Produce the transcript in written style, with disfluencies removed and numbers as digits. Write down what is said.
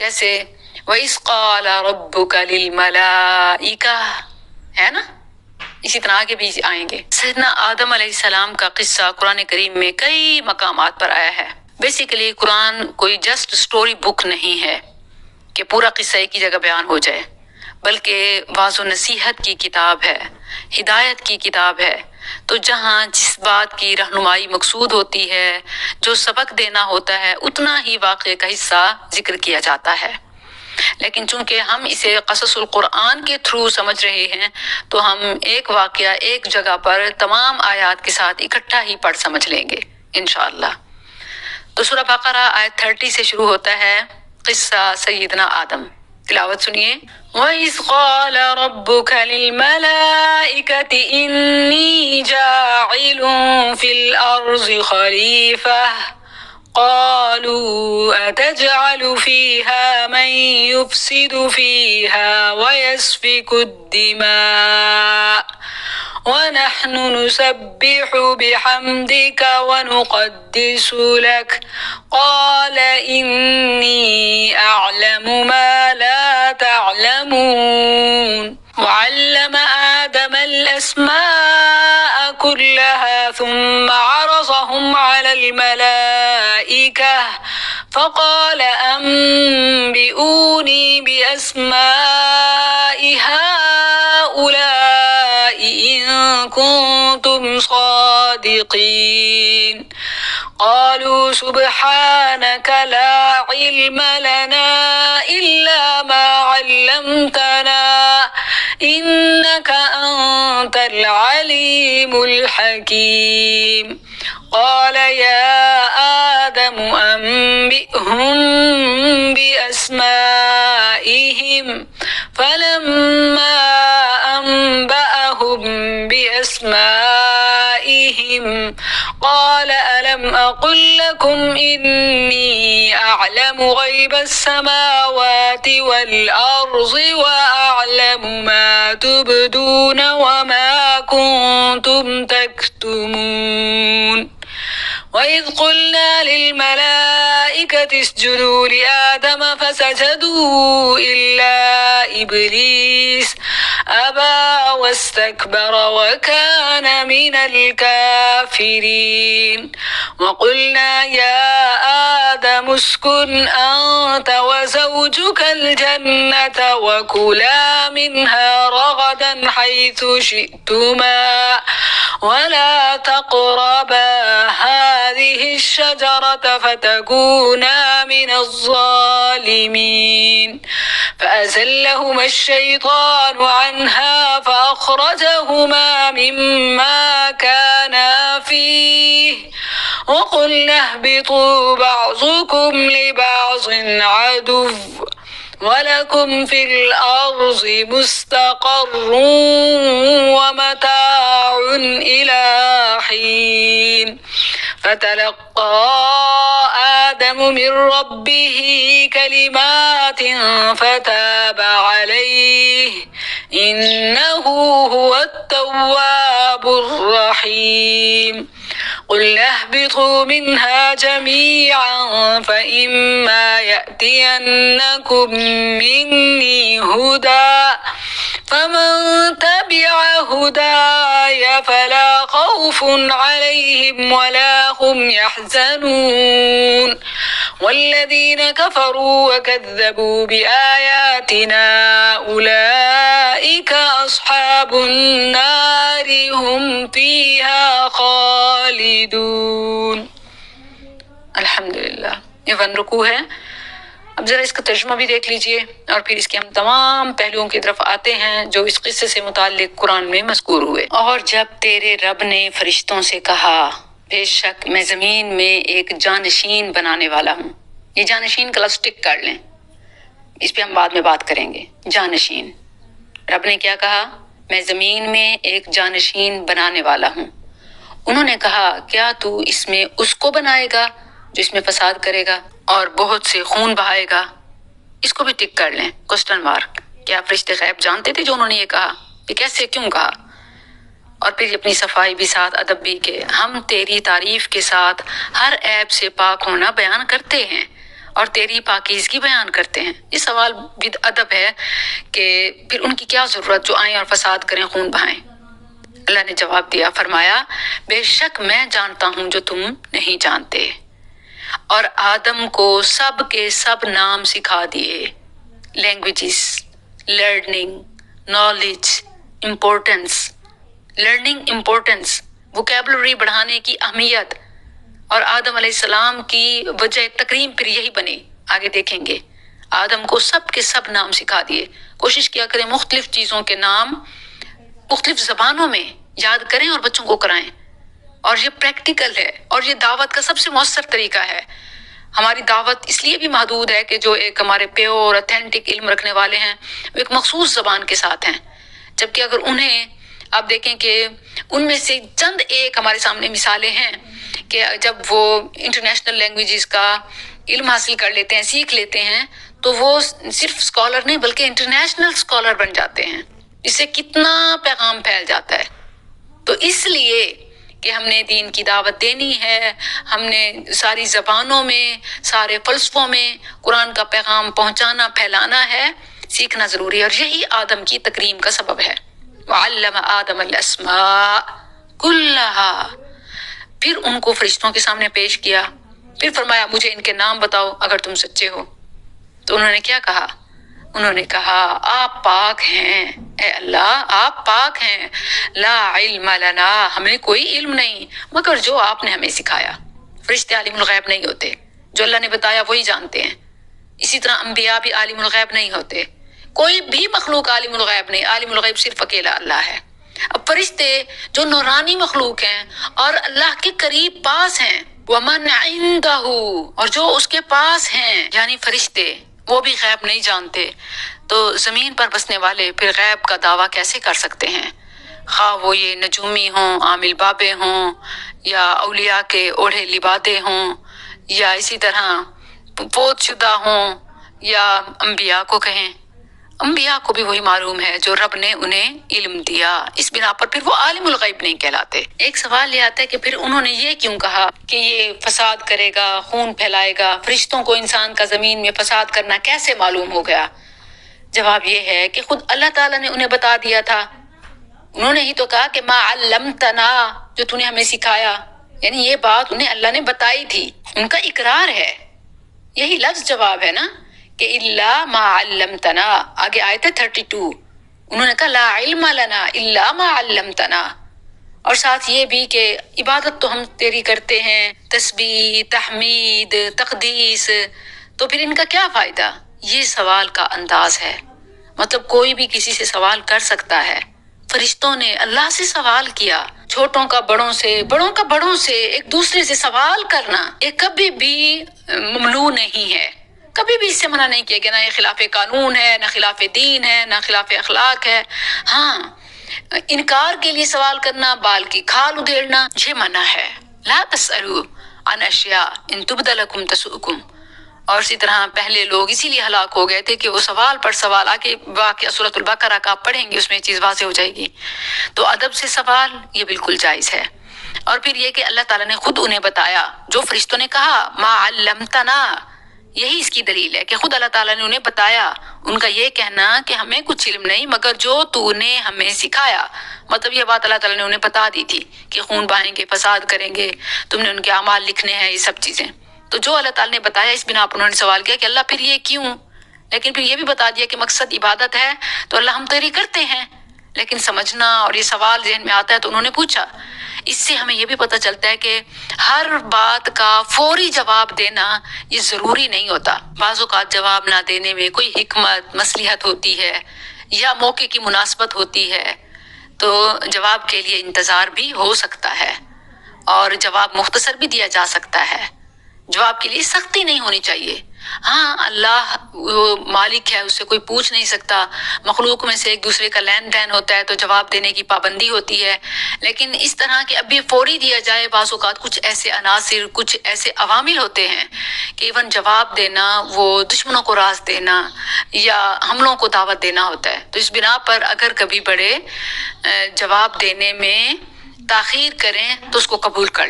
جیسے وَإِذْ قَالَ رَبُّكَ لِلْمَلَائِكَةِ ہے نا، اسی طرح آگے بھی آئیں گے۔ سیدنا آدم علیہ السلام کا قصہ قرآن کریم میں کئی مقامات پر آیا ہے۔ بیسیکلی قرآن کوئی جسٹ سٹوری بک نہیں ہے کہ پورا قصہ ایک ہی جگہ بیان ہو جائے، بلکہ واعظ و نصیحت کی کتاب ہے، ہدایت کی کتاب ہے۔ تو جہاں جس بات کی رہنمائی مقصود ہوتی ہے، جو سبق دینا ہوتا ہے، اتنا ہی واقعے کا حصہ ذکر کیا جاتا ہے۔ لیکن چونکہ ہم اسے قصص القرآن کے تھرو سمجھ رہے ہیں تو ہم ایک واقعہ ایک جگہ پر تمام آیات کے ساتھ اکٹھا ہی پڑھ سمجھ لیں گے انشاءاللہ۔ تو سورہ بقرہ آیت 30 سے شروع ہوتا ہے قصہ سیدنا آدم۔ تلاوت سنیے۔ وَإِذْ قَالَ رَبُّكَ لِلْمَلَائِكَةِ إِنِّي جَاعِلٌ فِي الْأَرْضِ خَلِيفَةً قالوا أتجعل فيها من يفسد فيها ويسفك الدماء ونحن نسبح بحمدك ونقدس لك قال إني أعلم ما لا تعلمون وعلم آدم الأسماء كلها ثم عرضهم على الملائكة فقال أنبئوني بأسماء هؤلاء إن كنتم صادقين قالوا سبحانك لا علم لنا إلا ما علمتنا إنك أنت العليم الحكيم قال يا آدم أنبئهم بأسمائهم فلما أنبأهم بأسمائهم قال ألم أقل لكم إني أعلم غيب السماوات والأرض وأعلم ما تبدون وما كنتم تكتمون وإذ قلنا للملائكة اسجدوا لآدم فسجدوا إلا إبليس أبى واستكبر وكان من الكافرين وقلنا يا آدم اسكن أنت وزوجك الجنة وكلا منها رغدا حيث شئتما ولا تقربا هذه الشجرة فتكونا من الظالمين فأزلهما الشيطان عنها فأخرجهما مما كانا فيه وقلنا اهبطوا بعضكم لبعض عدو ولكم في الأرض مستقر ومتاع إلى حين فتلقى آدم من ربه كلمات فتاب عليه إنه هو التواب الرحيم قل اهبطوا منها جميعا فإما يأتينكم مني هدى فمن تبع هداي فلا خوف عليهم ولا هم يحزنون والذين كفروا وكذبوا بآياتنا أولئك أصحاب النار هم فيها خالدون۔ الحمدللہ، یہ 1 رکوع ہے۔ اب ذرا اس کا ترجمہ بھی دیکھ لیجئے اور پھر اس کے ہم تمام پہلوؤں کی طرف آتے ہیں جو اس قصے سے متعلق قرآن میں مذکور ہوئے۔ اور جب تیرے رب نے فرشتوں سے کہا بے شک میں زمین میں ایک جانشین بنانے والا ہوں۔ یہ جانشین کا لفظ ٹک کر لیں، اس پہ ہم بعد میں بات کریں گے۔ جانشین، رب نے کیا کہا؟ میں زمین میں ایک جانشین بنانے والا ہوں۔ انہوں نے کہا کیا تو اس میں اس کو بنائے گا جو اس میں فساد کرے گا اور بہت سے خون بہائے گا؟ اس کو بھی ٹک کر لیں، کوسچن مارک۔ کیا فرشتے غیب جانتے تھے جو انہوں نے یہ کہا؟ یہ کیسے، کیوں کہا؟ اور پھر اپنی صفائی بھی ساتھ، ادب بھی کہ ہم تیری تعریف کے ساتھ ہر عیب سے پاک ہونا بیان کرتے ہیں اور تیری پاکیزگی بیان کرتے ہیں۔ یہ سوال بد ادب ہے کہ پھر ان کی کیا ضرورت جو آئیں اور فساد کریں، خون بہائیں۔ اللہ نے جواب دیا، فرمایا بے شک میں جانتا ہوں جو تم نہیں جانتے، اور آدم کو سب کے سب نام سکھا دیے، languages, learning, knowledge, importance, learning importance, vocabulary بڑھانے کی اہمیت، اور آدم علیہ السلام کی وجہ تکریم پھر یہی بنی۔ آگے دیکھیں گے آدم کو سب کے سب نام سکھا دیے۔ کوشش کیا کریں مختلف چیزوں کے نام مختلف زبانوں میں یاد کریں اور بچوں کو کرائیں، اور یہ پریکٹیکل ہے، اور یہ دعوت کا سب سے مؤثر طریقہ ہے۔ ہماری دعوت اس لیے بھی محدود ہے کہ جو ایک ہمارے پیور اتھینٹک علم رکھنے والے ہیں وہ ایک مخصوص زبان کے ساتھ ہیں، جبکہ اگر انہیں آپ دیکھیں کہ ان میں سے چند ایک ہمارے سامنے مثالیں ہیں کہ جب وہ انٹرنیشنل لینگویجز کا علم حاصل کر لیتے ہیں، سیکھ لیتے ہیں، تو وہ صرف اسکالر نہیں بلکہ انٹرنیشنل اسکالر بن جاتے ہیں۔ اس سے کتنا پیغام پھیل جاتا ہے۔ تو اس لیے کہ ہم نے دین کی دعوت دینی ہے، ہم نے ساری زبانوں میں، سارے فلسفوں میں قرآن کا پیغام پہنچانا، پھیلانا ہے، سیکھنا ضروری ہے، اور یہی آدم کی تکریم کا سبب ہے۔ وَعَلَّمَ آدَمَ الْأَسْمَاءَ كُلَّهَا، پھر ان کو فرشتوں کے سامنے پیش کیا، پھر فرمایا مجھے ان کے نام بتاؤ اگر تم سچے ہو۔ تو انہوں نے کیا کہا؟ انہوں نے کہا آپ پاک ہیں اے اللہ، آپ پاک ہیں، لا علم لنا، ہمیں کوئی علم نہیں مگر جو آپ نے ہمیں سکھایا۔ فرشتے عالم الغیب نہیں ہوتے، جو اللہ نے بتایا وہی جانتے ہیں۔ اسی طرح انبیاء بھی عالم الغیب نہیں ہوتے، کوئی بھی مخلوق عالم الغیب نہیں، عالم الغیب صرف اکیلا اللہ ہے۔ اب فرشتے جو نورانی مخلوق ہیں اور اللہ کے قریب پاس ہیں، وَمَنْ عِنْدَهُ، اور جو اس کے پاس ہیں یعنی فرشتے، وہ بھی غیب نہیں جانتے، تو زمین پر بسنے والے پھر غیب کا دعویٰ کیسے کر سکتے ہیں؟ خواہ وہ یہ نجومی ہوں، عامل بابے ہوں، یا اولیاء کے اوڑھے لبادے ہوں، یا اسی طرح فوت شدہ ہوں، یا انبیاء کو کہیں۔ انبیاء کو بھی وہی معلوم ہے جو رب نے انہیں علم دیا، اس بنا پر پھر وہ عالم الغیب نہیں کہلاتے۔ ایک سوال یہ آتا ہے کہ پھر انہوں نے یہ کیوں کہا کہ یہ فساد کرے گا، خون پھیلائے گا؟ فرشتوں کو انسان کا زمین میں فساد کرنا کیسے معلوم ہو گیا؟ جواب یہ ہے کہ خود اللہ تعالیٰ نے انہیں بتا دیا تھا۔ انہوں نے ہی تو کہا کہ ما علمتنا، جو تو نے ہمیں سکھایا، یعنی یہ بات انہیں اللہ نے بتائی تھی، ان کا اقرار ہے، یہی لفظ جواب ہے نا کہ الا ما علمتنا۔ آگے آیت ہے 32، انہوں نے کہا لا علم لنا الا ما علمتنا، اور ساتھ یہ بھی کہ عبادت تو ہم تیری کرتے ہیں، تسبیح، تحمید، تقدیس، تو پھر ان کا کیا فائدہ؟ یہ سوال کا انداز ہے، مطلب کوئی بھی کسی سے سوال کر سکتا ہے۔ فرشتوں نے اللہ سے سوال کیا، چھوٹوں کا بڑوں سے، بڑوں کا بڑوں سے، ایک دوسرے سے سوال کرنا یہ کبھی بھی ممنوع نہیں ہے، کبھی بھی اس سے منع نہیں کیا گیا، نہ یہ خلاف قانون ہے، نہ خلاف دین ہے، نہ خلاف اخلاق ہے۔ ہاں، انکار کے لیے سوال کرنا، بال کی کھال ادھیڑنا، یہ منع ہے۔ لا تسألوا عن اشیاء ان تبد لکم تسؤکم، اور اسی طرح پہلے لوگ اسی لیے ہلاک ہو گئے تھے کہ وہ سوال پر سوال، آگے واقعہ سورۃ البقرہ کا آپ پڑھیں گے اس میں یہ چیز واضح ہو جائے گی۔ تو ادب سے سوال یہ بالکل جائز ہے، اور پھر یہ کہ اللہ تعالیٰ نے خود انہیں بتایا، جو فرشتوں نے کہا ما علمتنا، یہی اس کی دلیل ہے کہ خود اللہ تعالیٰ نے انہیں بتایا۔ ان کا یہ کہنا کہ ہمیں کچھ علم نہیں مگر جو تو نے ہمیں سکھایا، مطلب یہ بات اللہ تعالیٰ نے انہیں بتا دی تھی کہ خون بہائیں گے، فساد کریں گے، تم نے ان کے اعمال لکھنے ہیں، یہ سب چیزیں۔ تو جو اللہ تعالیٰ نے بتایا اس بنا پر انہوں نے سوال کیا کہ اللہ پھر یہ کیوں؟ لیکن پھر یہ بھی بتا دیا کہ مقصد عبادت ہے، تو اللہ ہم تیری کرتے ہیں، لیکن سمجھنا اور یہ سوال ذہن میں آتا ہے تو انہوں نے پوچھا۔ اس سے ہمیں یہ بھی پتہ چلتا ہے کہ ہر بات کا فوری جواب دینا یہ ضروری نہیں ہوتا، بعض اوقات جواب نہ دینے میں کوئی حکمت، مصلحت ہوتی ہے، یا موقع کی مناسبت ہوتی ہے، تو جواب کے لیے انتظار بھی ہو سکتا ہے، اور جواب مختصر بھی دیا جا سکتا ہے۔ جواب کے لیے سختی نہیں ہونی چاہیے۔ ہاں، اللہ وہ مالک ہے، اس سے کوئی پوچھ نہیں سکتا، مخلوق میں سے ایک دوسرے کا لین دین ہوتا ہے تو جواب دینے کی پابندی ہوتی ہے، لیکن اس طرح کہ ابھی فوری دیا جائے، بعض اوقات کچھ ایسے عناصر، کچھ ایسے عوامل ہوتے ہیں کہ ایون جواب دینا وہ دشمنوں کو راز دینا یا حملوں کو دعوت دینا ہوتا ہے، تو اس بنا پر اگر کبھی بڑے جواب دینے میں تاخیر کریں تو اس کو قبول کر لیں۔